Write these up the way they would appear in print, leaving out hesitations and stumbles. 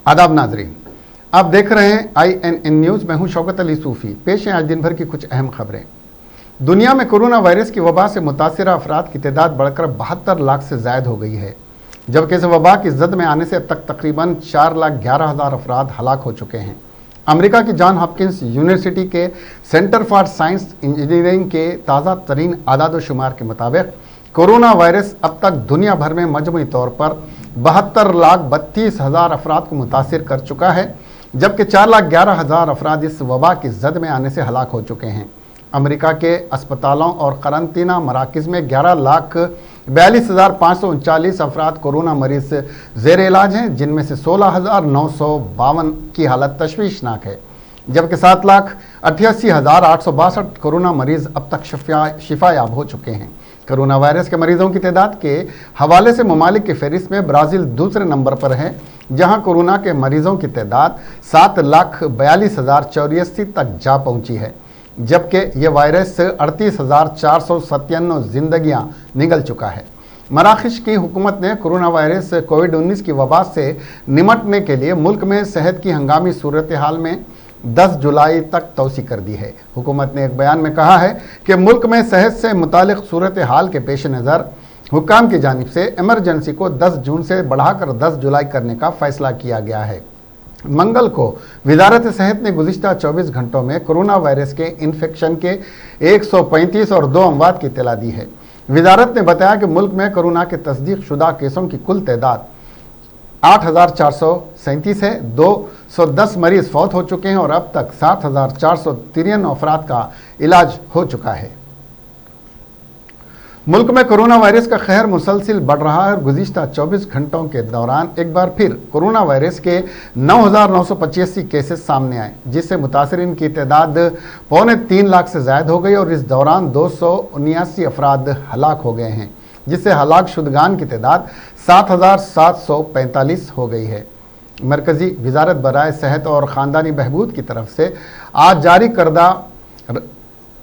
आदाब नाजरीन, आप देख रहे हैं INN न्यूज़। मैं हूं शौकत अली सूफ़ी। पेश है आज दिन भर की कुछ अहम खबरें। दुनिया में कोरोना वायरस की वबा से मुतासिर अफराद की तादाद बढ़कर 72 लाख से ज़ायद हो गई है, जबकि इस वबा की जद में आने से अब तक तकरीबन 4,11,000 अफराद हलाक हो चुके हैं। अमेरिका की जॉन हॉपकिंस यूनिवर्सिटी के सेंटर फॉर साइंस इंजीनियरिंग के ताज़ा तरीन आदाद शुमार के मुताबिक कोरोना वायरस अब तक दुनिया भर में मजमूई तौर पर 72,32,000 अफराद को मुतासिर कर चुका है, जबकि 4,11,000 अफराद इस वबा की जद में आने से हलाक हो चुके हैं। अमेरिका के अस्पतालों और करंतना मराकज़ में 11,42,539 अफराद कोरोना मरीज ज़ेर इलाज हैं, जिनमें से 16,952 की हालत तशवीशनाक है, जबकि 7,88,862 कोरोना मरीज अब तक शिफायाब हो चुके हैं। कोरोना वायरस के मरीजों की तादाद के हवाले से ममालिक की फहरिस्त में ब्राज़ील दूसरे नंबर पर है, जहां कोरोना के मरीजों की तादाद 7,42,084 तक जा पहुंची है, जबकि यह वायरस से 38,497 जिंदगियां निगल चुका है। मराकश की हुकूमत ने कोरोना वायरस कोविड-19 की वबा से निमटने के लिए मुल्क में सेहत की हंगामी सूरत हाल में 10 जुलाई तक तोसी कर दी है। हुकूमत ने एक बयान में कहा है कि मुल्क में सेहत से मुतालिक सूरत हाल के पेश नज़र हुक्काम की जानिब से इमरजेंसी को 10 जून से बढ़ाकर 10 जुलाई करने का फैसला किया गया है। मंगल को वजारत सेहत ने गुज़िश्ता 24 घंटों में कोरोना वायरस के इन्फेक्शन के 135 और 2 अमवात की इत्तला दी है। वजारत ने बताया कि मुल्क में कोरोना के तस्दीक शुदा केसों की कुल तादाद 8,437 है। 210 मरीज फौत हो चुके हैं और अब तक 7,453 अफराद का इलाज हो चुका है। मुल्क में कोरोना वायरस का कहर मुसलसिल बढ़ रहा है और गुज़िश्ता 24 घंटों के दौरान एक बार फिर कोरोना वायरस के 9,985 केसेस सामने आए, जिससे मुतासरीन की तादाद 3.25 लाख से ज़ायद हो गई और इस दौरान 279 अफराद हलाक हो गए हैं, जिससे हलाक शुदगान की तादाद 7,745 हो गई है। मरकज़ी वजारत बराए सेहत और ख़ानदानी बहबूद की तरफ से आज जारी करदा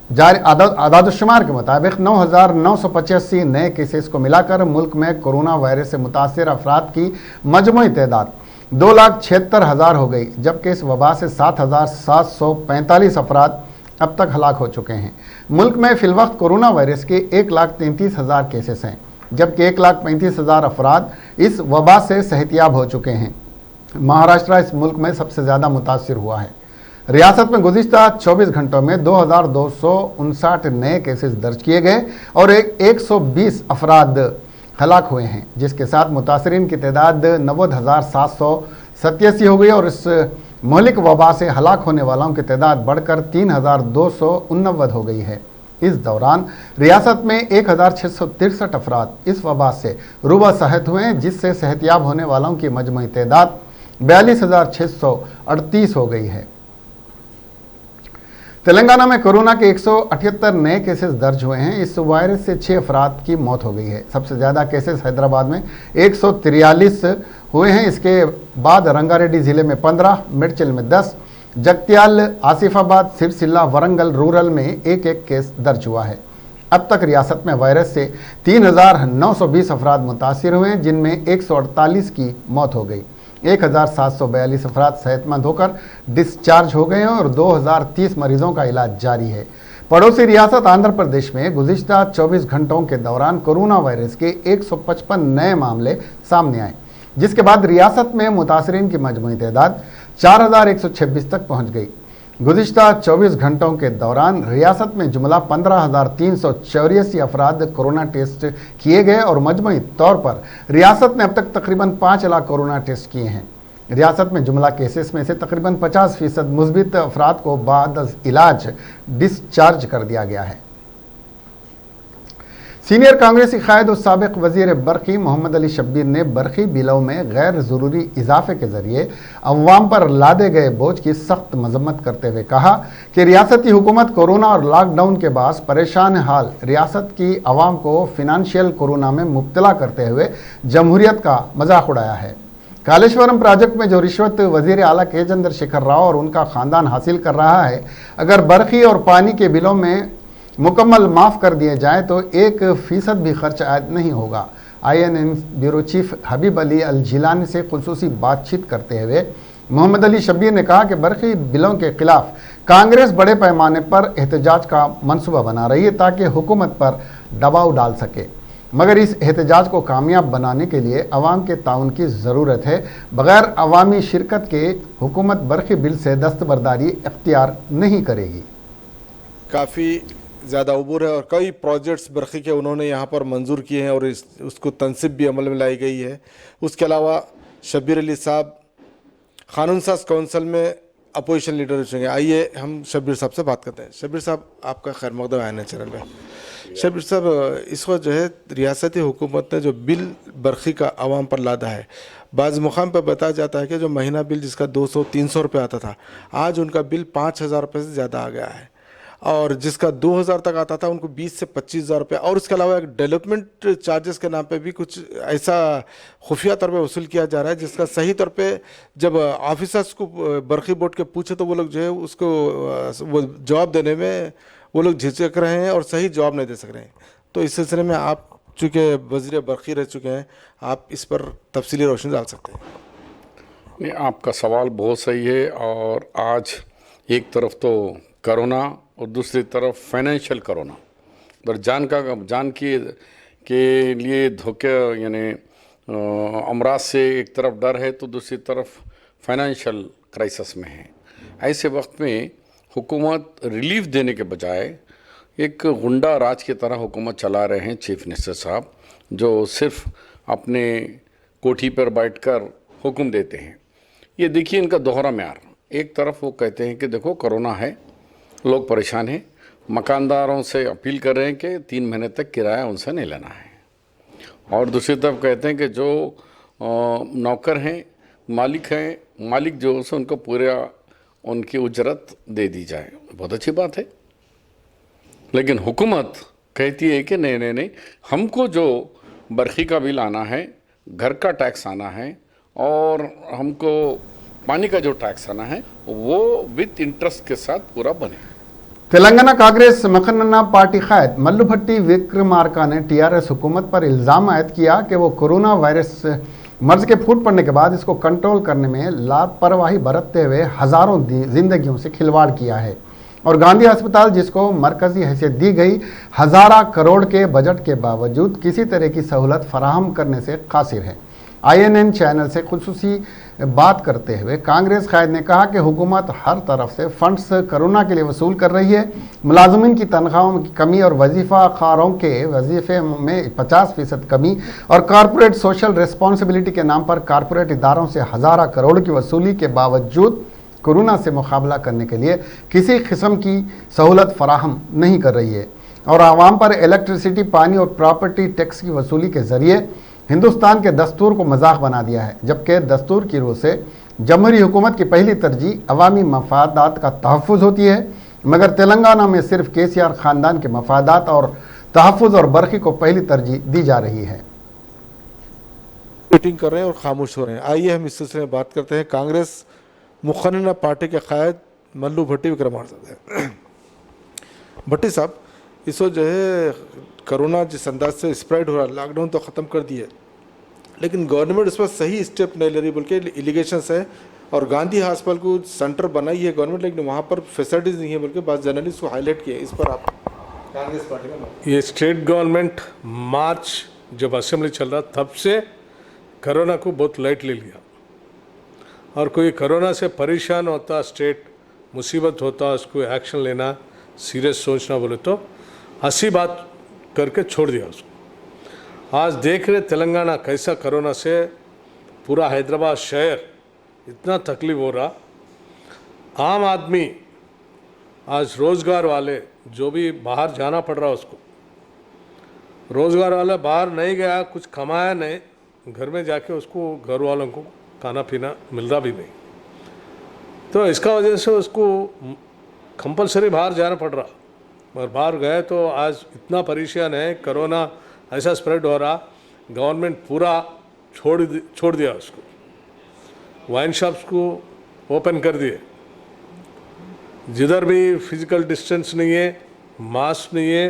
आदाद-ओ-शुमार के मुताबिक 9,985 नए केसेस को मिलाकर मुल्क में कोरोना वायरस से मुतासिर अफराद की मजमूई तादाद 2,76,000 हो गई, जबकि इस वबा से 7,745 अफराद अब तक हलाक हो चुके हैं। मुल्क में फिलवक्त कोरोना वायरस के 1,33,000 केसेस हैं, जबकि 1,35,000 अफराद इस वबा से सेहतियाब हो चुके हैं। महाराष्ट्र इस मुल्क में सबसे ज़्यादा मुतासिर हुआ है। रियासत में गुज़िश्ता 24 घंटों में 2,259 नए केसेस दर्ज किए गए और 120 अफराद हलाक हुए हैं, जिसके साथ मुतासरीन की तादाद 90,787 हो गई और इस मौलिक वबा से हलाक होने वालों की तादाद बढ़कर 3,289 हो गई है। इस दौरान रियासत में 1,663 अफराद इस वबा से रुबा सेहत हुए हैं, जिससे सेहतियाब होने वालों की मजमूई तादाद 42,638 हो गई है। तेलंगाना में कोरोना के 178 नए केसेस दर्ज हुए हैं। इस वायरस से 6 अफराद की मौत हो गई है। सबसे ज़्यादा केसेस हैदराबाद में 143 हुए हैं। इसके बाद रंगारेड्डी ज़िले में 15, मेडचल में 10, जगत्याल, आसिफाबाद, सिरसिल्ला, वरंगल रूरल में एक केस दर्ज हुआ है। अब तक रियासत में वायरस से 3,920 अफराद मुतासिर हुए हैं, जिनमें 148 की मौत हो गई। 1,742 अफराद सेहतमंद होकर डिस्चार्ज हो गए हैं और 2,030 मरीजों का इलाज जारी है। पड़ोसी रियासत आंध्र प्रदेश में गुज़िश्ता 24 घंटों के दौरान कोरोना वायरस के 155 नए मामले सामने आए, जिसके बाद रियासत में मुतासरीन की मजमूई तादाद 4,126 तक पहुँच गई। गुज़िश्ता 24 घंटों के दौरान रियासत में जुमला 15,384 अफराद कोरोना टेस्ट किए गए और मजमूई तौर पर रियासत ने अब तक तकरीबन 5 लाख कोरोना टेस्ट किए हैं। रियासत में जुमला केसेस में से तकरीबन 50% मुस्बित अफराद को बाद इलाज डिस्चार्ज कर दिया गया है। सीनियर कांग्रेसी कायद और साबिक वजीर बरकी मोहम्मद अली शब्बीर ने बरकी बिलों में गैर ज़रूरी इजाफे के ज़रिए अवाम पर लादे गए बोझ की सख्त मजम्मत करते हुए कहा कि रियासती हुकूमत कोरोना और लॉकडाउन के बाद परेशान हाल रियासत की आवाम को फिनंशियल कोरोना में मुब्तला करते हुए जमहूरियत का मजाक उड़ाया है। कालेश्वरम प्रोजेक्ट में जो रिश्वत वजीर आला के चंद्रशेखर राव और उनका ख़ानदान हासिल कर रहा है, अगर बरकी और पानी के बिलों में मुकम्मल माफ़ कर दिए जाए तो 1% भी खर्च आयद नहीं होगा। INN ब्यूरो चीफ हबीब अली अल जिलानी से खुसूसी बातचीत करते हुए मोहम्मद अली शब्बीर ने कहा कि बरकी बिलों के खिलाफ कांग्रेस बड़े पैमाने पर एहतजाज का मंसूबा बना रही है ताकि हुकूमत पर दबाव डाल सके, मगर इस एहतजाज को कामयाब बनाने के लिए अवाम के ताउन की ज़रूरत है। बग़ैर अवामी शिरकत के हुकूमत बरकी बिल से दस्तबरदारी इख्तियार नहीं करेगी। काफ़ी ज़्यादा अबूर है और कई प्रोजेक्ट्स बरकी के उन्होंने यहाँ पर मंजूर किए हैं और उसको तनसीब भी अमल में लाई गई है। उसके अलावा शब्बीर अली साहब कानून साज कौंसिल में अपोजिशन लीडर हो चुके हैं। आइए हम शब्बीर साहब से बात करते हैं। शब्बीर साहब, आपका खैर मकदम आया चैनल में। शब्बीर साहब, इस वक्त जो है रियासती हुकूमत ने जो बिल बरकी का आवाम पर लादा है, बाज़ मुकाम पर बताया जाता है कि जो महीना बिल जिसका 200-300 रुपये आता था, आज उनका बिल 5,000 रुपये से ज़्यादा आ गया है, और जिसका 2,000 तक आता था उनको 20 से 25,000 रुपये, और उसके अलावा एक डेवलपमेंट चार्जेस के नाम पे भी कुछ ऐसा खुफिया तौर पे वसूल किया जा रहा है जिसका सही तौर पे जब ऑफिसर्स को बरकी बोर्ड के पूछे तो वो लोग जो है उसको वो जवाब देने में वो लोग झिझक रहे हैं और सही जवाब नहीं दे सक रहे हैं। तो इस सिलसिले में आप चूँकि वज़ीर बरकी रह चुके हैं, आप इस पर तफसीली रोशनी डाल सकते हैं। नहीं, आपका सवाल बहुत सही है। और आज एक तरफ तो कोरोना और दूसरी तरफ फाइनेंशियल कोरोना और जान के लिए धोखे, यानी अमराज से एक तरफ डर है तो दूसरी तरफ फाइनेंशियल क्राइसिस में है। ऐसे वक्त में हुकूमत रिलीफ देने के बजाय एक गुंडा राज की तरह हुकूमत चला रहे हैं चीफ मिनिस्टर साहब, जो सिर्फ अपने कोठी पर बैठकर हुक्म देते हैं। ये देखिए इनका दोहरा म्यार। एक तरफ वो कहते हैं कि देखो कोरोना है, लोग परेशान हैं, मकानदारों से अपील कर रहे हैं कि 3 महीने तक किराया उनसे नहीं लेना है, और दूसरी तरफ कहते हैं कि जो नौकर हैं, मालिक जो है उनको पूरा उनकी उजरत दे दी जाए। बहुत अच्छी बात है, लेकिन हुकूमत कहती है कि नहीं, हमको जो बरकी का बिल आना है, घर का टैक्स आना है, और हमको पानी का जो टैक्स आना है वो विद इंटरेस्ट के साथ पूरा बने। तेलंगाना कांग्रेस मखनना पार्टी कायद मल्लू भट्टी विक्रमार्का ने TRS हुकूमत पर इल्ज़ाम आयद किया कि वो कोरोना वायरस मर्ज के फूट पड़ने के बाद इसको कंट्रोल करने में लापरवाही बरतते हुए हज़ारों जिंदगियों से खिलवाड़ किया है, और गांधी अस्पताल जिसको मरकजी हैसियत दी गई 1000 करोड़ के बजट के बावजूद किसी तरह की सहूलत फराहम करने से कासिर है। INN चैनल से खुसूसी बात करते हुए कांग्रेस कायद ने कहा कि हुकूमत हर तरफ से फंड्स कोरोना के लिए वसूल कर रही है, मुलाजमीन की तनख्वाहों की कमी और वजीफ़ा खारों के वजीफ़े में 50% कमी और कॉरपोरेट सोशल रिस्पॉन्सिबिलिटी के नाम पर कॉरपोरेट इदारों से 1000 करोड़ की वसूली के बावजूद कोरोना से मुकाबला करने के लिए किसी किस्म की सहूलत फराहम नहीं कर रही है, और आवाम पर इलेक्ट्रिसिटी, पानी और प्रॉपर्टी टैक्स की वसूली के ज़रिए हिंदुस्तान के दस्तूर को मजाक बना दिया है, जबकि दस्तूर की रूह से जमहूरी हुकूमत की पहली तरजीह अवामी मफादात का तहफ़्फ़ुज़ होती है, मगर तेलंगाना में सिर्फ KCR ख़ानदान के मफादात और तहफ़्फ़ुज़ और बरकी को पहली तरजीह दी जा रही है। मीटिंग कर रहे हैं और खामोश हो रहे हैं। आइए हम इस सिलसिले में बात करते हैं कांग्रेस मुखन्ना पार्टी के कायद मल्लू भट्टी विक्रमार्का से। भट्टी साहब, इस वक्त जो है कोरोना जिस अंदाज से स्प्रेड हो रहा है, लॉकडाउन तो ख़त्म कर दिए, लेकिन गवर्नमेंट इस पर सही स्टेप नहीं ले रही, बल्कि एलिगेशंस है, और गांधी अस्पताल को सेंटर बनाई है गवर्नमेंट, लेकिन वहाँ पर फैसिलिटीज़ नहीं है, बल्कि बात जर्नलिस्ट को हाईलाइट किया। इस पर आप कांग्रेस पार्टी का ये स्टेट गवर्नमेंट मार्च जब असेंबली चल रहा तब से कोरोना को बहुत लाइट ले लिया, और कोई कोरोना से परेशान होता, स्टेट मुसीबत होता, उसको एक्शन लेना, सीरियस सोचना बोले तो हंसी बात करके छोड़ दिया उसको। आज देख रहे तेलंगाना कैसा कोरोना से पूरा हैदराबाद शहर इतना तकलीफ हो रहा। आम आदमी आज रोज़गार वाले जो भी बाहर जाना पड़ रहा उसको, रोज़गार वाला बाहर नहीं गया, कुछ कमाया नहीं, घर में जाके उसको घर वालों को खाना पीना मिल रहा भी नहीं, तो इसका वजह से उसको कंपलसरी बाहर जाना पड़ रहा। और बाहर गए तो आज इतना परेशान है, कोरोना ऐसा स्प्रेड हो रहा, गवर्नमेंट पूरा छोड़ दिया उसको। वाइन शॉप्स को ओपन कर दिए, जिधर भी फिजिकल डिस्टेंस नहीं है, मास्क नहीं है,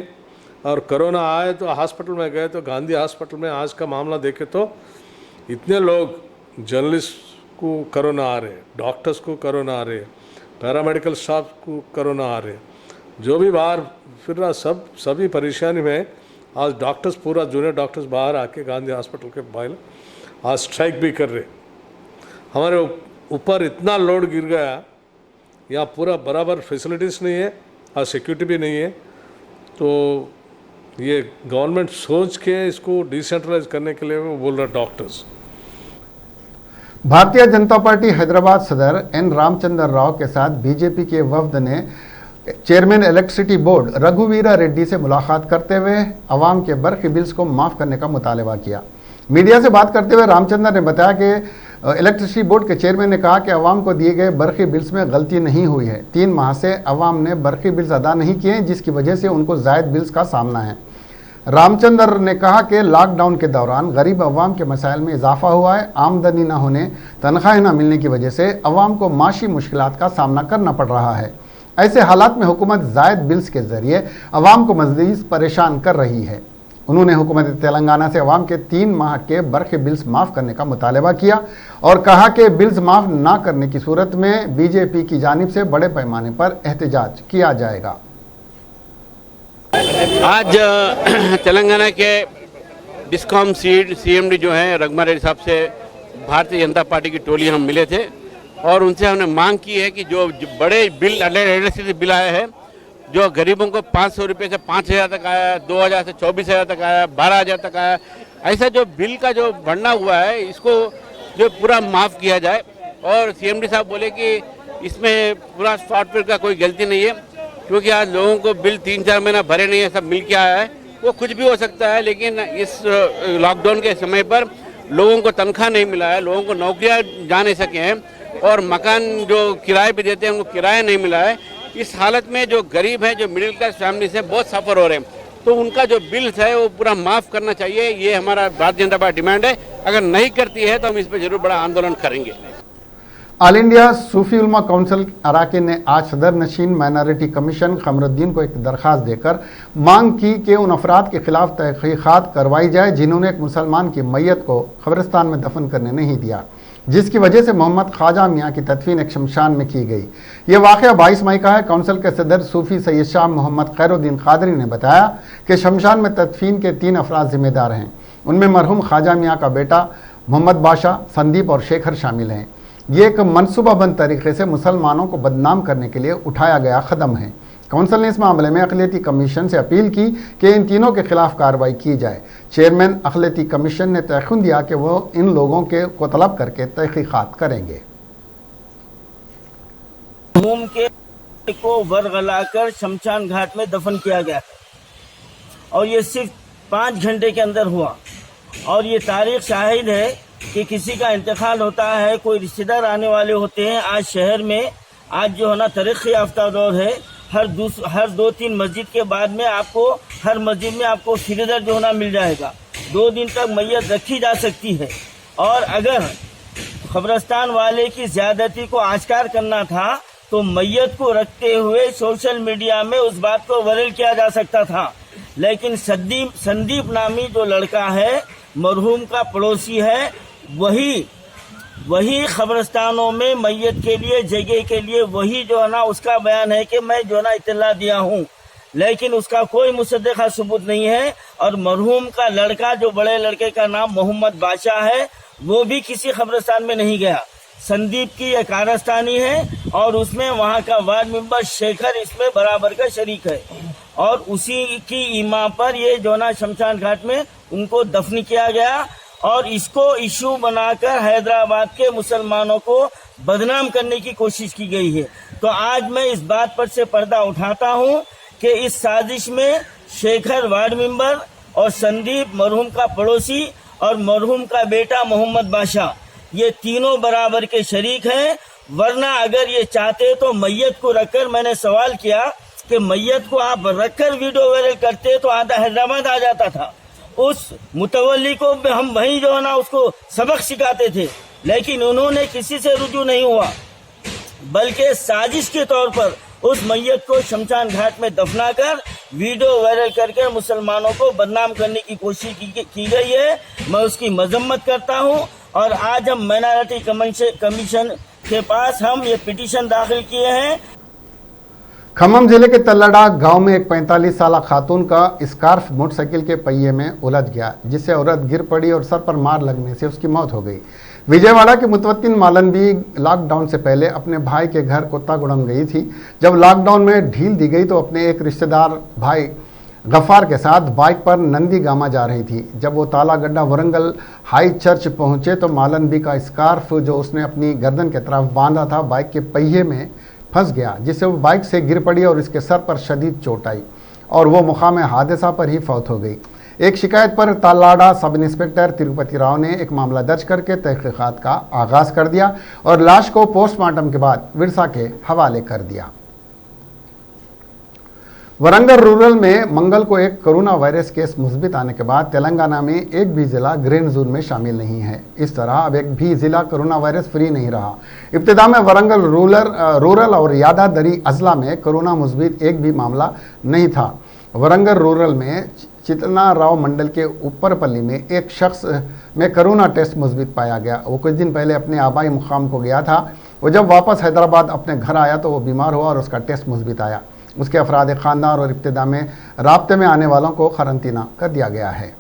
और कोरोना आए तो हॉस्पिटल में गए तो गांधी हॉस्पिटल में आज का मामला देखे तो इतने लोग जर्नलिस्ट को कोरोना आ रहे, डॉक्टर्स को कोरोना आ रहे, पैरामेडिकल स्टाफ को कोरोना आ रहे, जो भी बाहर फिर रहा सभी परेशानी में आज डॉक्टर्स पूरा जूनियर डॉक्टर्स बाहर आके गांधी हॉस्पिटल के बाहर आज स्ट्राइक भी कर रहे। हमारे ऊपर इतना लोड गिर गया, यहाँ पूरा बराबर फैसिलिटीज़ नहीं है और सिक्योरिटी भी नहीं है। तो ये गवर्नमेंट सोच के इसको डिसेंट्रलाइज करने के लिए वो बोल रहा डॉक्टर्स। भारतीय जनता पार्टी हैदराबाद सदर एन रामचंद्र राव के साथ बीजेपी के वफ्द ने चेयरमैन इलेक्ट्रिसिटी बोर्ड रघुवीरा रेड्डी से मुलाकात करते हुए अवाम के बरक़ी बिल्स को माफ़ करने का मुतालबा किया। मीडिया से बात करते हुए रामचंद्र ने बताया कि इलेक्ट्रिसिटी बोर्ड के चेयरमैन ने कहा कि अवाम को दिए गए बरक़ी बिल्स में गलती नहीं हुई है। 3 माह से अवाम ने बरक़ी बिल्स अदा नहीं किए, जिसकी वजह से उनको ज़ायद बिल्स का सामना है। रामचंद्र ने कहा कि लॉकडाउन के दौरान गरीब अवाम के मसाइल में इजाफा हुआ है। आमदनी न होने, तनख्वाहें न मिलने की वजह से अवाम को माशी मुश्किलात का सामना करना पड़ रहा है। ऐसे हालात में हुकूमत ज़ायद बिल्स के ज़रिए अवाम को मज़ीद परेशान कर रही है। उन्होंने हुकूमत तेलंगाना से अवाम के 3 माह के बरक़ी बिल्स माफ़ करने का मुतालबा किया और कहा कि बिल्स माफ़ ना करने की सूरत में बीजेपी की जानिब से बड़े पैमाने पर एहतजाज किया जाएगा। आज तेलंगाना के डिस्कॉम सीएमडी जो है रघुमारेड्डी साहब से भारतीय जनता पार्टी की टोली हम मिले थे और उनसे हमने मांग की है कि जो बड़े बिल इलेक्ट्रिसिटी बिल आए हैं, जो गरीबों को 500 रुपये से 5000 तक आया, 2000 से 24,000 तक आया, 12,000 तक आया, ऐसा जो बिल का जो बढ़ना हुआ है इसको जो पूरा माफ़ किया जाए। और सीएमडी साहब बोले कि इसमें पूरा सॉफ्टवेयर का कोई गलती नहीं है, क्योंकि आज लोगों को बिल 3-4 महीना भरे नहीं है, सब मिल के आया है। वो कुछ भी हो सकता है, लेकिन इस लॉकडाउन के समय पर लोगों को तनख्वाह नहीं मिला है, लोगों को नौकरियां जा नहीं सके हैं और मकान जो किराए पे देते हैं उनको किराया नहीं मिला है। इस हालत में जो गरीब हैं, जो मिडिल क्लास फैमिली से बहुत सफ़र हो रहे हैं, तो उनका जो बिल्स है वो पूरा माफ़ करना चाहिए। ये हमारा भारतीय जनता पार्टी डिमांड है। अगर नहीं करती है तो हम इस पर जरूर बड़ा आंदोलन करेंगे। ऑल इंडिया सूफी उलमा काउंसिल अराकीन ने आज सदर नशीन माइनॉरिटी कमीशन खमरुद्दीन को एक दरख्वास्त देकर मांग की कि उन अफराद के खिलाफ तहकीकात करवाई जाए जिन्होंने एक मुसलमान की मैयत को कब्रिस्तान में दफन करने नहीं दिया, जिसकी वजह से मोहम्मद ख्वाजा मियाँ की तदफीन एक शमशान में की गई। ये वाक़या 22 मई का है। काउंसिल के सदर सूफी सैयद शाह मोहम्मद खैरुद्दीन कादरी ने बताया कि शमशान में तदफीन के 3 अफराद जिम्मेदार हैं। उनमें मरहूम ख्वाजा मियाँ का बेटा मोहम्मद बादशाह, संदीप और शेखर शामिल हैं। ये एक मनसूबाबंद तरीके से मुसलमानों को बदनाम करने के लिए उठाया गया कदम है। काउंसिल ने इस मामले में अक़लियती कमीशन से अपील की कि इन तीनों के खिलाफ कार्रवाई की जाए। चेयरमैन अक़लियती कमीशन ने तयख़ुन दिया कि वो इन लोगों को तलब करके तहक़ीक़ात करेंगे। के को वरगलाकर शमशान घाट में दफन किया गया और ये सिर्फ 5 घंटे के अंदर हुआ और ये तारीख शाहिद है कि किसी का इंतकाल होता है, कोई रिश्तेदार आने वाले होते हैं। आज शहर में आज जो है ना तरक्की याफ्ता दौर है। हर 2-3 मस्जिद के बाद में आपको हर मस्जिद में आपको फ्रीजर जो है ना मिल जाएगा। 2 दिन तक मैयत रखी जा सकती है। और अगर कब्रिस्तान वाले की ज्यादती को आश्कार करना था तो मैयत को रखते हुए सोशल मीडिया में उस बात को वायरल किया जा सकता था, लेकिन संदीप नामी जो लड़का है, मरहूम का पड़ोसी है, वही कब्रिस्तानों में मैयत के लिए जगह के लिए वही जो है ना उसका बयान है कि मैं जो है ना इत्तला दिया हूँ, लेकिन उसका कोई मुसद्दक़ा सबूत नहीं है। और मरहूम का लड़का जो बड़े लड़के का नाम मोहम्मद बादशाह है, वो भी किसी कब्रिस्तान में नहीं गया। संदीप की एक कारस्तानी है और उसमें वहाँ का वार्ड मेंबर शेखर इसमें बराबर का शरीक है और उसी की ईमा पर ये जो ना शमशान घाट में उनको दफन किया गया और इसको इशू बनाकर हैदराबाद के मुसलमानों को बदनाम करने की कोशिश की गई है। तो आज मैं इस बात पर से पर्दा उठाता हूँ कि इस साजिश में शेखर वार्ड मेंबर और संदीप मरहूम का पड़ोसी और मरहूम का बेटा मोहम्मद बादशाह, ये तीनों बराबर के शरीक हैं। वरना अगर ये चाहते तो मैयत को रखकर, मैंने सवाल किया कि मैयत को आप रखकर वीडियो वायरल करते तो आधा हैदराबाद आ जाता था। उस मुतवल्ली को हम वहीं जो है ना उसको सबक सिखाते थे, लेकिन उन्होंने किसी से रुजू नहीं हुआ, बल्कि साजिश के तौर पर उस मैयत को शमशान घाट में दफनाकर वीडियो वायरल करके मुसलमानों को बदनाम करने की कोशिश की गई है। मैं उसकी मजम्मत करता हूं और आज हम माइनॉरिटी कमीशन के पास हम ये पिटीशन दाखिल किए हैं। खम्मम जिले के तल्लाडा गांव में एक 45 साला खातून का स्कार्फ मोटरसाइकिल के पहिए में उलझ गया, जिससे औरत गिर पड़ी और सर पर मार लगने से उसकी मौत हो गई। विजयवाड़ा की मुतवत्तिन मालन भी लॉकडाउन से पहले अपने भाई के घर कोत्तागुड़म गई थी। जब लॉकडाउन में ढील दी गई तो अपने एक रिश्तेदार भाई गफ्फार के साथ बाइक पर नंदी गामा जा रही थी। जब वो तालागड्डा वरंगल हाई चर्च पहुंचे तो मालन बी का स्कार्फ जो उसने अपनी गर्दन के तरफ बांधा था बाइक के पहिए में फंस गया, जिससे वो बाइक से गिर पड़ी और इसके सर पर शदीद चोट आई और वो मुकाम हादसा पर ही फौत हो गई। एक शिकायत पर तालाडा सब इंस्पेक्टर तिरुपति राव ने एक मामला दर्ज करके तहकीकात का आगाज कर दिया और लाश को पोस्टमार्टम के बाद विरसा के हवाले कर दिया। वरंगल रूरल में मंगल को एक कोरोना वायरस केस मुस्बित आने के बाद तेलंगाना में एक भी जिला ग्रीन जोन में शामिल नहीं है। इस तरह अब एक भी जिला कोरोना वायरस फ्री नहीं रहा। इब्तिदा में वरंगल रूरल और यादादरी अजला में कोरोना मुस्बित एक भी मामला नहीं था। वरंगल रूरल में चितना राव मंडल के ऊपरपल्ली में एक शख्स में कोरोना टेस्ट मुस्बित पाया गया। वो कुछ दिन पहले अपने आबाई मुकाम को गया था। वो जब वापस हैदराबाद अपने घर आया तो वो बीमार हुआ और उसका टेस्ट मुस्बित आया। उसके अफराद ख़ानदान और इब्तिदा में राब्ते में आने वालों को खरंतीना कर दिया गया है।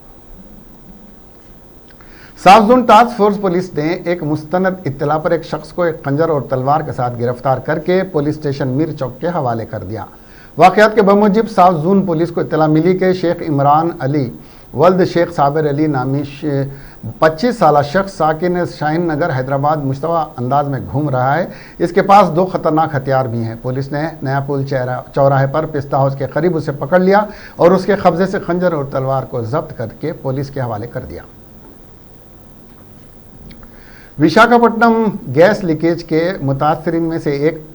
South zone task force police ने एक मुस्तनद इत्तला पर एक शख्स को एक खंजर और तलवार के साथ गिरफ्तार करके पुलिस स्टेशन मीर चौक के हवाले कर दिया। वाक़यात के बमुजिब साउथ जोन पुलिस को इत्तला मिली कि शेख इमरान अली वल्द शेख साबिर अली नामी 25 साला शख्स साकिन शाहीन नगर हैदराबाद मुश्तबा अंदाज में घूम रहा है। इसके पास 2 खतरनाक हथियार भी हैं। पुलिस ने नया पुल चौराहे पर पिस्ता हाउस के करीब उसे पकड़ लिया और उसके कब्जे से खंजर और तलवार को जब्त करके पुलिस के हवाले कर दिया। विशाखापट्टनम गैस लीकेज के मुतासरीन में से एक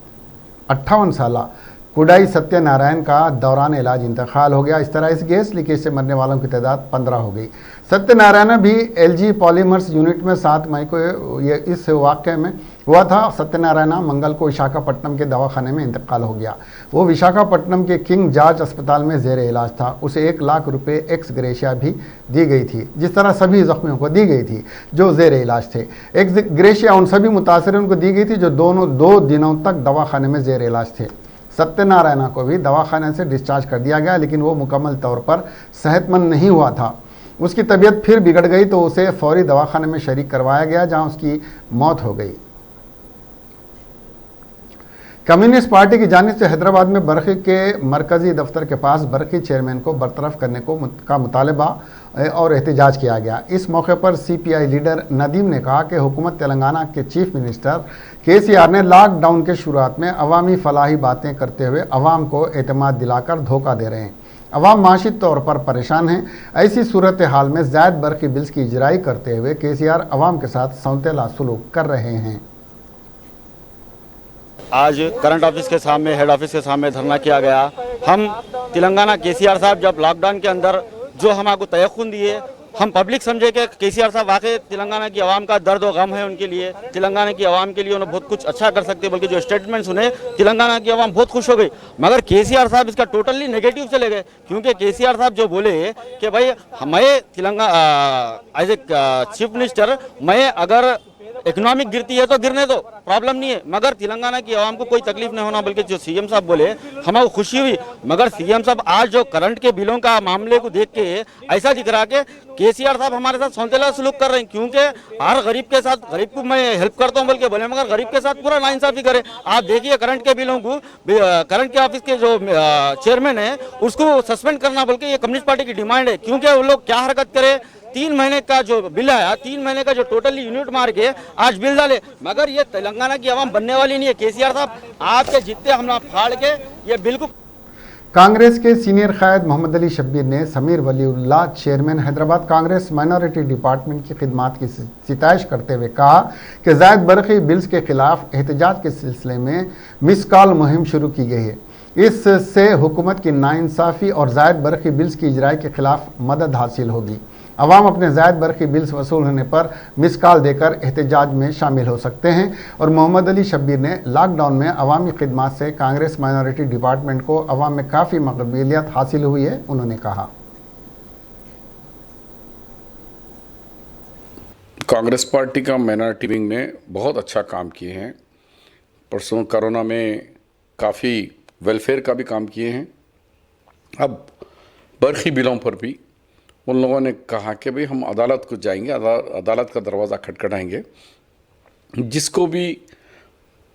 58 साला कुडाई सत्यनारायण का दौरान इलाज इंतकाल हो गया। इस तरह इस गैस लीकेज से मरने वालों की तादाद 15 हो गई। सत्यनारायण भी एलजी पॉलीमर्स यूनिट में 7 मई को ये इस वाक़े में हुआ था। सत्यनारायण मंगल को विशाखापट्टनम के दवाखाने में इंतकाल हो गया। वो विशाखापट्टनम के किंग जॉर्ज अस्पताल में ज़ेर इलाज था। उसे 1 लाख रुपये एक्स ग्रेशिया भी दी गई थी, जिस तरह सभी जख्मियों को दी गई थी जो ज़ेर इलाज थे। एक्स ग्रेशिया उन सभी मुतासरीन को दी गई थी जो 2 दिनों तक दवाखाने में ज़ेर इलाज थे। सत्यनारायण को भी दवाखाने से डिस्चार्ज कर दिया गया, लेकिन वो मुकम्मल तौर पर सेहतमंद नहीं हुआ था। उसकी तबीयत फिर बिगड़ गई तो उसे फौरी दवाखाने में शरीक करवाया गया, जहां उसकी मौत हो गई। कम्युनिस्ट पार्टी की जानिब से हैदराबाद में बरखी के मरकजी दफ्तर के पास बरखी चेयरमैन को बरतरफ करने का मुतालबा और एहतजाज किया गया। इस मौके पर सीपीआई लीडर नदीम ने कहा कि हुकूमत तेलंगाना के चीफ मिनिस्टर केसीआर ने लॉकडाउन के शुरुआत में अवामी फलाही बातें करते हुए अवाम को एतमाद दिलाकर धोखा दे रहे हैं। अवाम माशी तौर पर परेशान हैं। ऐसी सूरत हाल में ज़ायद बरखी बिल्स की इजराई करते हुए केसीआर अवाम के साथ सौतेला सलूक कर रहे हैं। आज करंट ऑफिस के सामने, हेड ऑफिस के सामने धरना किया गया। हम तेलंगाना केसीआर साहब जब लॉकडाउन के अंदर जो हमको तयख्खुन दिए, हम पब्लिक समझे कि केसीआर साहब वाकई तेलंगाना की आवाम का दर्द और गम है उनके लिए, तेलंगाना की आवाम के लिए उन्हें बहुत कुछ अच्छा कर सकते, बल्कि जो स्टेटमेंट सुने तेलंगाना की आवाम बहुत खुश हो गई। मगर केसीआर साहब इसका टोटली नेगेटिव चले गए, क्योंकि केसीआर साहब जो बोले कि भाई मैं Telangana as a chief minister, मैं अगर इकोनॉमिक गिरती है तो गिरने दो, प्रॉब्लम नहीं है, मगर तेलंगाना की आवाम को कोई तकलीफ नहीं होना। बल्कि जो सीएम साहब बोले हमें खुशी हुई। मगर सीएम साहब आज जो करंट के बिलों का मामले को देख के ऐसा दिख रहा कि केसीआर साहब हमारे साथ सौतेला सलूक कर रहे हैं, क्योंकि हर गरीब के साथ, गरीब को मैं हेल्प करता हूं बल्कि बोले, मगर गरीब के साथ पूरा नाइंसाफी करे। आप देखिए करंट के बिलों को, करंट के ऑफिस के जो चेयरमैन है उसको सस्पेंड करना बल्कि ये कम्युनिस्ट पार्टी की डिमांड है। क्योंकि वो लोग क्या हरकत करे, 3 महीने का जो बिल आया, 3 महीने का जो टोटली यूनिट मार के आज बिल डाले, मगर ये तेलंगाना की आवाम बनने वाली नहीं है। केसीआर साहब आपके जितने हमला फाड़ के ये बिल्कुल। कांग्रेस के सीनियर कायद मोहम्मद अली शब्बीर ने Sameer Waliullah chairman Hyderabad Congress minority department की खिदमात की सिताइश करते हुए कहा कि ज़ायद बरखी बिल्स के खिलाफ एहतजाज के सिलसिले में मिस कॉल मुहिम शुरू की गई है। इससे हुकूमत की नाइंसाफ़ी और ज़ायद बरखी बिल्स की इजराई के खिलाफ मदद हासिल होगी। अवाम अपने जायद बरखी बिल्स वसूल होने पर मिस कॉल देकर एहतजाज में शामिल हो सकते हैं। और मोहम्मद अली शब्बीर ने लॉकडाउन में अवामी खिदमात से कांग्रेस माइनॉरिटी डिपार्टमेंट को अवाम में काफ़ी मकबूलियत हासिल हुई है। उन्होंने कहा, कांग्रेस पार्टी का माइनॉरिटी विंग ने बहुत अच्छा काम किए हैं। परसों कोरोना में काफ़ी वेलफेयर का भी काम किए हैं। अब बरखी बिलों पर भी उन लोगों ने कहा कि भाई हम अदालत को जाएंगे, अदालत का दरवाज़ा खटखटाएंगे, जिसको भी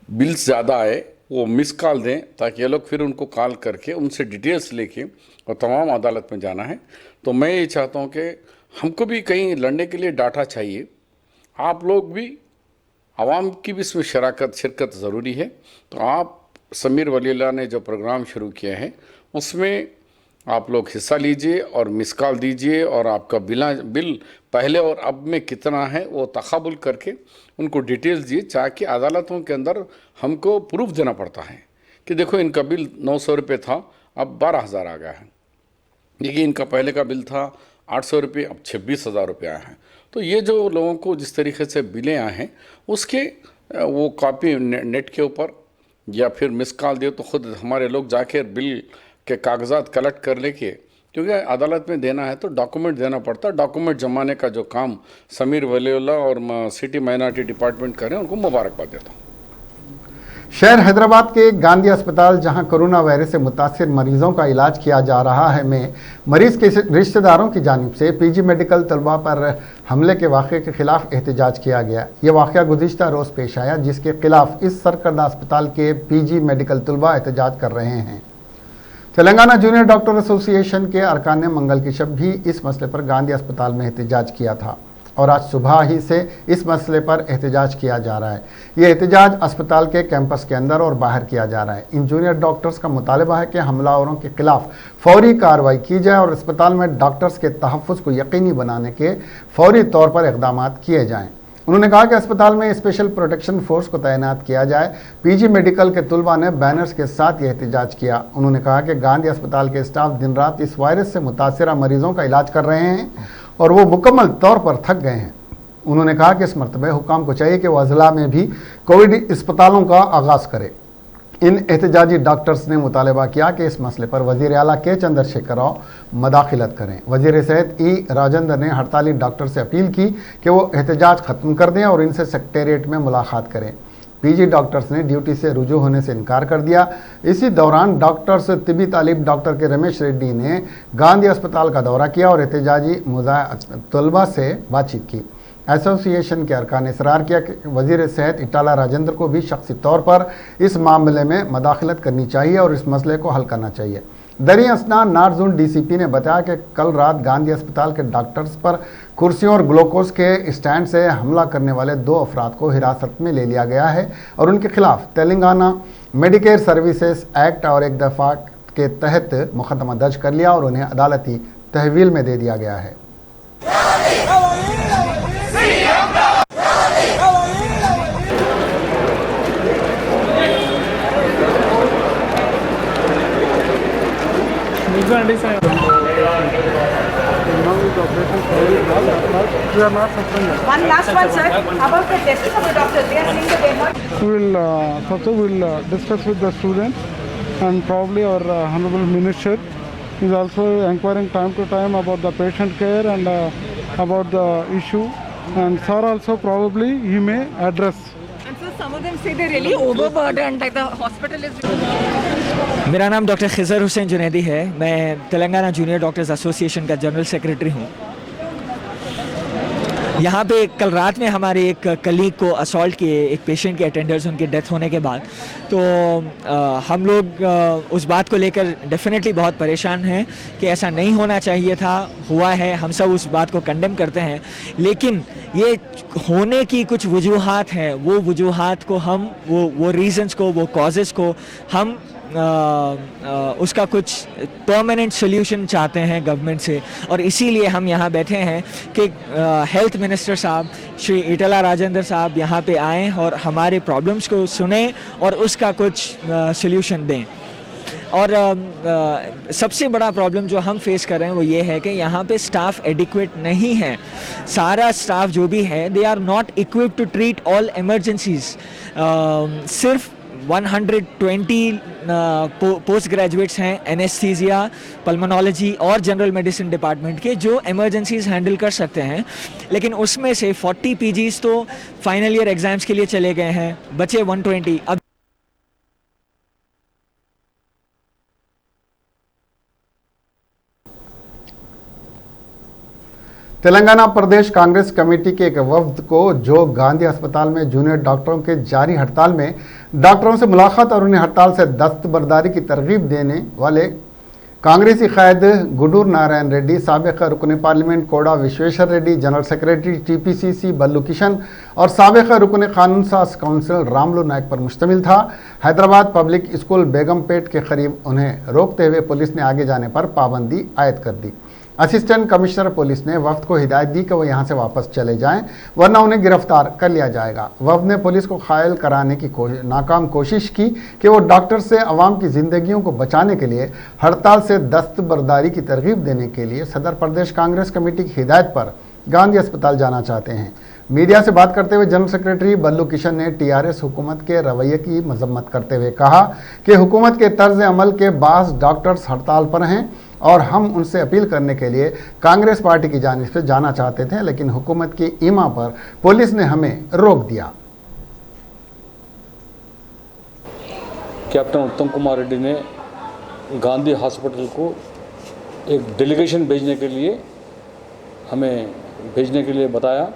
बिल्स ज़्यादा आए वो मिस कॉल दें ताकि ये लोग फिर उनको कॉल करके उनसे डिटेल्स लेके और तमाम अदालत में जाना है। तो मैं ये चाहता हूँ कि हमको भी कहीं लड़ने के लिए डाटा चाहिए, आप लोग भी, आवाम की भी इसमें शिरकत ज़रूरी है। तो आप समीर वलील्लाह ने जो प्रोग्राम शुरू किया है उसमें आप लोग हिस्सा लीजिए और मिस कॉल दीजिए और आपका बिल पहले और अब में कितना है वो तक़ाबुल करके उनको डिटेल्स दिए, ताकि अदालतों के अंदर हमको प्रूफ देना पड़ता है कि देखो इनका बिल 900 रुपये था, अब 12,000 आ गया है, देखिए इनका पहले का बिल था 800 रुपये, अब 26,000 रुपये आया है। तो ये जो लोगों को जिस तरीके से बिलें आए हैं उसके वो कॉपी नेट के ऊपर या फिर मिस कॉल दिए तो ख़ुद हमारे लोग जाके बिल के कागजात कलेक्ट कर लेके, क्योंकि अदालत में देना है तो डॉक्यूमेंट देना पड़ता है। डॉक्यूमेंट जमाने का जो काम समीर वलीउल्लाह और सिटी माइनॉरिटी डिपार्टमेंट करें, उनको मुबारकबाद देता हूँ। शहर हैदराबाद के गांधी अस्पताल, जहां कोरोना वायरस से मुतासिर मरीजों का इलाज किया जा रहा है, में मरीज के रिश्तेदारों की जानिब से पीजी मेडिकल तलबा पर हमले के वाक़े के खिलाफ एहतजाज किया गया। यह वाक़या गुज़िश्ता रोज़ पेश आया, जिसके खिलाफ इस सरकर्दा अस्पताल के पीजी मेडिकल तलबा एहतजाज कर रहे हैं। तेलंगाना जूनियर डॉक्टर एसोसिएशन के अरकान ने मंगल की शब भी इस मसले पर गांधी अस्पताल में एहतजाज किया था और आज सुबह ही से इस मसले पर एहतजाज किया जा रहा है। ये एहतजाज अस्पताल के कैंपस के अंदर और बाहर किया जा रहा है। इन जूनियर डॉक्टर्स का मुतालबा है कि हमलावरों के खिलाफ फौरी कार्रवाई की जाए और अस्पताल में डॉक्टर्स के तहफ़्फ़ुज़ को यकीनी बनाने के फौरी तौर पर इक़दाम किए जाएँ। उन्होंने कहा कि अस्पताल में स्पेशल प्रोटेक्शन फोर्स को तैनात किया जाए। पीजी मेडिकल के तुलबा ने बैनर्स के साथ यह एहतजाज किया। उन्होंने कहा कि गांधी अस्पताल के स्टाफ दिन रात इस वायरस से मुतासिरा मरीजों का इलाज कर रहे हैं और वो मुकम्मल तौर पर थक गए हैं। उन्होंने कहा कि इस मरतबे हुकाम को चाहिए कि वह अज़ला में भी कोविड अस्पतालों का आगाज़ करे। इन एहतजाजी डॉक्टर्स ने मुतालबा किया कि इस मसले पर वज़ीर आला के चंद्रशेखर राव मदाखिलत करें। वज़ीर सेहत ई राजेंद्र ने हड़ताली डॉक्टर से अपील की कि वो एहतजाज ख़त्म कर दें और इनसे सेक्रेटेरिएट में मुलाकात करें। पीजी डॉक्टर्स ने ड्यूटी से रुजू होने से इनकार कर दिया। इसी दौरान डॉक्टर्स तिबी तालिब डॉक्टर के रमेश रेड्डी ने गांधी अस्पताल का दौरा किया और एहतजाजी तलबा से बातचीत की। एसोसिएशन के अरकान ने इसरार किया कि वज़ीर सेहत इटाला राजेंद्र को भी शख्सी तौर पर इस मामले में मदाखलत करनी चाहिए और इस मसले को हल करना चाहिए। दरी असना नारजून डीसीपी ने बताया कि कल रात गांधी अस्पताल के डॉक्टर्स पर कुर्सियों और ग्लूकोज के स्टैंड से हमला करने वाले 2 अफराद को हिरासत में ले लिया गया है और उनके खिलाफ तेलंगाना मेडिकेयर सर्विसेज एक्ट और एक दफ़ा के तहत मुकदमा दर्ज कर लिया और उन्हें अदालती तहवील में दे दिया गया है। One last one, sir. About the tests of the doctors, they are saying that they are not. We'll discuss with the students, and probably our Honorable Minister is also inquiring time to time about the patient care and about the issue, and sir also probably he may address. And so some of them say they're really overburdened, like the hospital is. मेरा नाम doctor Khizar Hussain Junaidi है। मैं Telangana junior doctors association का general secretary हूँ। यहाँ पे कल रात में हमारे एक कलीग को असॉल्ट किए, एक पेशेंट के अटेंडर्स, उनकी डेथ होने के बाद तो हम लोग उस बात को लेकर डेफिनेटली बहुत परेशान हैं कि ऐसा नहीं होना चाहिए था, हुआ है, हम सब उस बात को कंडेम करते हैं। लेकिन ये होने की कुछ वजूहात हैं, वो वजूहात को हम वो रीज़न्स को, वो कॉजेज़ को हम उसका कुछ परमानेंट सोल्यूशन चाहते हैं गवर्नमेंट से, और इसीलिए हम यहाँ बैठे हैं कि हेल्थ मिनिस्टर साहब श्री इटाला राजेंद्र साहब यहाँ पे आएँ और हमारे प्रॉब्लम्स को सुनें और उसका कुछ सोल्यूशन दें। और सबसे बड़ा प्रॉब्लम जो हम फेस कर रहे हैं वो ये है कि यहाँ पे स्टाफ एडिक्वेट नहीं है। सारा स्टाफ जो भी है they are not equipped to treat all emergencies. सिर्फ 120 पोस्ट ग्रेजुएट्स हैं एनेस्थीसिया, पल्मोनोलॉजी और जनरल मेडिसिन डिपार्टमेंट के जो इमरजेंसीज हैंडल कर सकते हैं, लेकिन उसमें से 40 पीजीज तो फाइनल ईयर एग्जाम्स के लिए चले गए हैं, बचे 120। अब तेलंगाना प्रदेश कांग्रेस कमेटी के एक वफ्द को जो गांधी अस्पताल में जूनियर डॉक्टरों के जारी हड़ताल में डॉक्टरों से मुलाकात और उन्हें हड़ताल से दस्तबरदारी की तरगीब देने वाले कांग्रेसी कायद गुडूर नारायण रेड्डी, साबिक रुकन parliament Konda Vishweshwar Reddy, general secretary TPCC Ballu Kishan और साबिक रुकन कानून साज काउंसिल रामलू नायक पर मुश्तमिल था। हैदराबाद पब्लिक स्कूल बेगमपेट के करीब उन्हें रोकते हुए पुलिस ने आगे जाने पर पाबंदी आयद कर दी। असिस्टेंट कमिश्नर पुलिस ने वफ्द को हिदायत दी कि वो यहाँ से वापस चले जाएं, वरना उन्हें गिरफ्तार कर लिया जाएगा। वफ्द ने पुलिस को कायल कराने की नाकाम कोशिश की कि वो डॉक्टर से अवाम की जिंदगियों को बचाने के लिए हड़ताल से दस्तबरदारी की तरगीब देने के लिए सदर प्रदेश कांग्रेस कमेटी की हिदायत पर गांधी अस्पताल जाना चाहते हैं। मीडिया से बात करते हुए जनरल सेक्रेटरी बल्लू किशन ने टीआरएस हुकूमत के रवैये की मजम्मत करते हुए कहा कि हुकूमत के तर्ज अमल के बाज़ डॉक्टर्स हड़ताल पर हैं और हम उनसे अपील करने के लिए कांग्रेस पार्टी की जानिब से जाना चाहते थे, लेकिन हुकूमत की ईमा पर पुलिस ने हमें रोक दिया। कैप्टन उत्तम कुमार रेड्डी ने गांधी हॉस्पिटल को एक डेलीगेशन भेजने के लिए बताया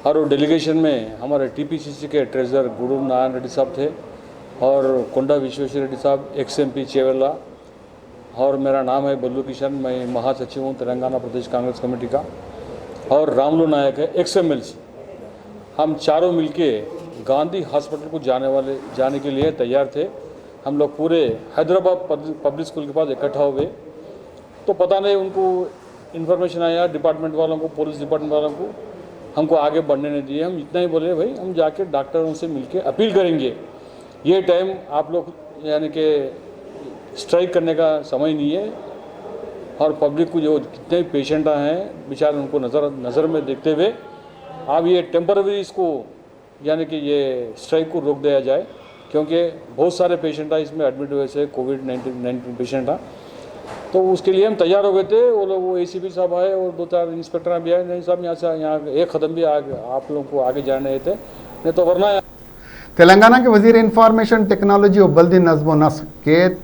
और वो डेलीगेशन में हमारे टीपीसीसी के ट्रेजर गुडूर नारायण रेड्डी साहब थे और कोंडा विश्वेश्वर रेड्डी साहब, XMP चेवेला, और मेरा नाम है बल्लू किशन, मैं महासचिव हूँ तेलंगाना प्रदेश कांग्रेस कमेटी का, और रामलू नायक है XMLC। हम चारों मिलके गांधी हॉस्पिटल को जाने के लिए तैयार थे। हम लोग पूरे हैदराबाद पब्लिक स्कूल के पास इकट्ठा हुए, तो पता नहीं उनको इन्फॉर्मेशन आया डिपार्टमेंट वालों को, पुलिस डिपार्टमेंट वालों को, हमको आगे बढ़ने नहीं दिए। हम इतना ही बोले भाई हम जाके डॉक्टरों से मिलके अपील करेंगे, ये टाइम आप लोग यानी कि स्ट्राइक करने का समय नहीं है, और पब्लिक को जो कितने पेशेंट हैं बेचारे उनको नज़र में देखते हुए अब ये टेम्पररी इसको यानी कि ये स्ट्राइक को रोक दिया जाए, क्योंकि बहुत सारे पेशेंट हैं इसमें एडमिट हुए से कोविड-19 पेशेंट हैं। तो उसके लिए हम तैयार हो गए थे। वो ACP साहब आए और 2-4 इंस्पेक्टर भी आए, नहीं साहब यहाँ एक कदम भी आप लोगों को आगे जाने थे, नहीं तो वरना। तेलंगाना के वजीर इंफॉर्मेशन टेक्नोलॉजी और बल्दी नज़्म व नस्क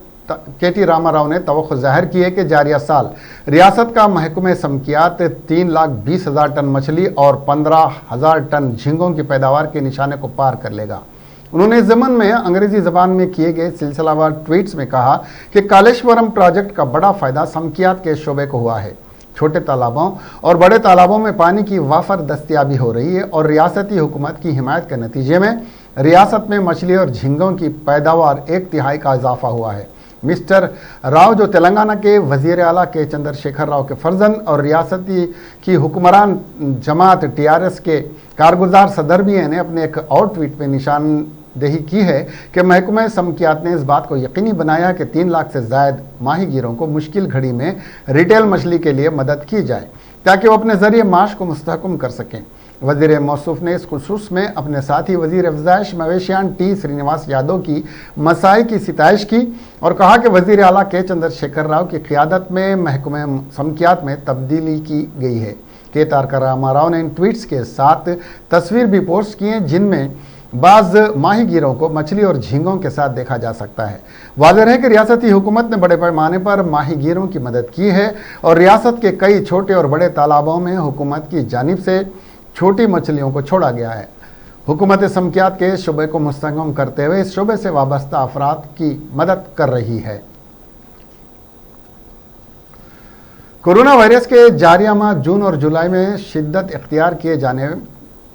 KT रामाराव ने तवक्को जाहिर की है कि जारिया साल रियासत का महकमे समकियात 3,20,000 टन मछली और 15,000 टन झींगों की पैदावार के निशाने को पार कर लेगा। उन्होंने इस ज़मन में अंग्रेजी ज़बान में किए गए सिलसिलावार ट्वीट्स में कहा कि कालेश्वरम प्रोजेक्ट का बड़ा फ़ायदा समकियात के शोबे को हुआ है। छोटे तालाबों और बड़े तालाबों में पानी की वाफर दस्तियाबी हो रही है और रियासती हुकूमत की हिमायत के नतीजे में रियासत में मछली और झींगों की पैदावार 1/3 का इजाफा हुआ है। मिस्टर राव, जो तेलंगाना के वज़ीर आला के चंद्रशेखर राव के फर्जंद और रियासती की हुक्मरान जमात TRS के कारगुजार सदर भी हैं, ने अपने एक और ट्वीट में निशानदेही की है कि महकमा समकियात ने इस बात को यकीनी बनाया कि 3 लाख से ज़ायद माहीगीरों को मुश्किल घड़ी में रिटेल मछली के लिए मदद की जाए ताकि वो अपने ज़रिए माश को मुस्तहकम कर सकें। वज़ीर मौसूफ ने इस खुसूस में अपने साथी वज़ीर अफ़ज़ाइश मवेशियान T श्रीनिवास यादव की मसाई की सिताइश की और कहा कि वज़ीर आला के चंद्रशेखर राव की क़ियादत में महकमे समकियात में तब्दीली की गई है। के तारका रामाराव ने इन ट्वीट्स के साथ तस्वीर भी पोस्ट की हैं जिनमें बाज़ माहीगीरों को मछली और झींगों के साथ देखा जा सकता है। वाज़ेह है कि रियासती हुकूमत ने बड़े पैमाने पर माहीगीरों की मदद की है और रियासत के कई छोटे और बड़े तालाबों में हुकूमत की जानिब से छोटी मछलियों को छोड़ा गया है। हुकूमत समकियात के शुबे को मुस्तहकम करते हुए इस शुबे से वाबस्ता अफराद की मदद कर रही है। कोरोना वायरस के जारिया माह जून और जुलाई में शिद्दत इख्तियार किए जाने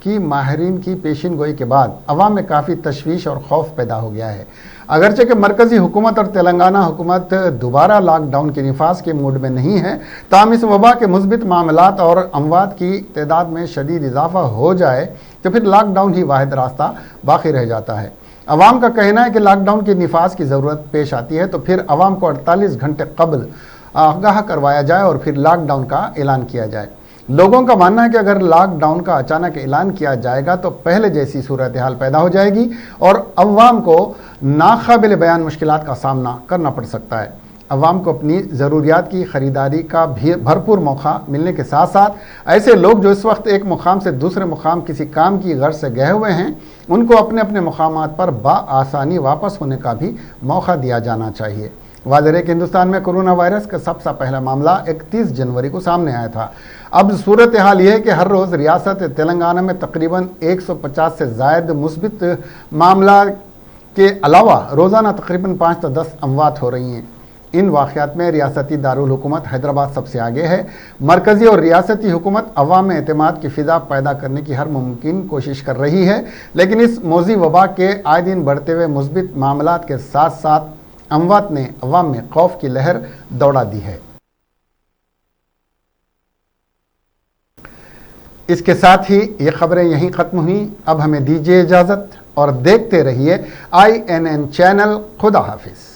की माहिरीन की पेशिन गोई के बाद अवाम में काफ़ी तशवीश और खौफ पैदा हो गया है। अगरचे कि मरकज़ी हुकूमत और तेलंगाना हुकूमत दोबारा लॉकडाउन के निफाज के मूड में नहीं है, ताहम इस वबा के मुस्बित मामलात और अमवात की तादाद में शदीद इजाफा हो जाए तो फिर लॉकडाउन ही वाहिद रास्ता बाकी रह जाता है। अवाम का कहना है कि लॉकडाउन के निफाज की ज़रूरत पेश आती है तो फिर अवाम को 48 घंटे कबल आगाह करवाया जाए और फिर लॉकडाउन का ऐलान किया जाए। लोगों का मानना है कि अगर लॉकडाउन का अचानक ऐलान किया जाएगा तो पहले जैसी सूरत हाल पैदा हो जाएगी और अवाम को नाकाबिल बयान मुश्किलात का सामना करना पड़ सकता है। अवाम को अपनी ज़रूरियात की ख़रीदारी का भी भरपूर मौका मिलने के साथ साथ ऐसे लोग जो इस वक्त एक मुकाम से दूसरे मुकाम किसी काम की गर्ज से गए हुए हैं उनको अपने अपने मुकामात पर बआसानी वापस होने का भी मौका दिया जाना चाहिए। वाज़ेह है कि हिंदुस्तान में कोरोना वायरस का सबसे पहला मामला 31 जनवरी को सामने आया था। अब सूरत हाल यह है कि हर रोज़ रियासत तेलंगाना में तकरीबन 150 से ज़ायद मुस्बित मामला के अलावा रोज़ाना तकरीबन 5 से 10 अमवात हो रही हैं। इन वाक़यात में रियासती दारुल हुकूमत हैदराबाद सबसे आगे है। मरकज़ी और रियासती हुकूमत अवाम में एतमाद की फ़िज़ा पैदा करने की हर मुमकिन कोशिश कर रही है, लेकिन इस मौजी वबा के आए दिन बढ़ते हुए मुस्बित मामलात के साथ साथ अमवात ने अवाम में खौफ की लहर दौड़ा दी है। इसके साथ ही ये खबरें यहीं ख़त्म हुई। अब हमें दीजिए इजाज़त और देखते रहिए INN चैनल। खुदा हाफिज़।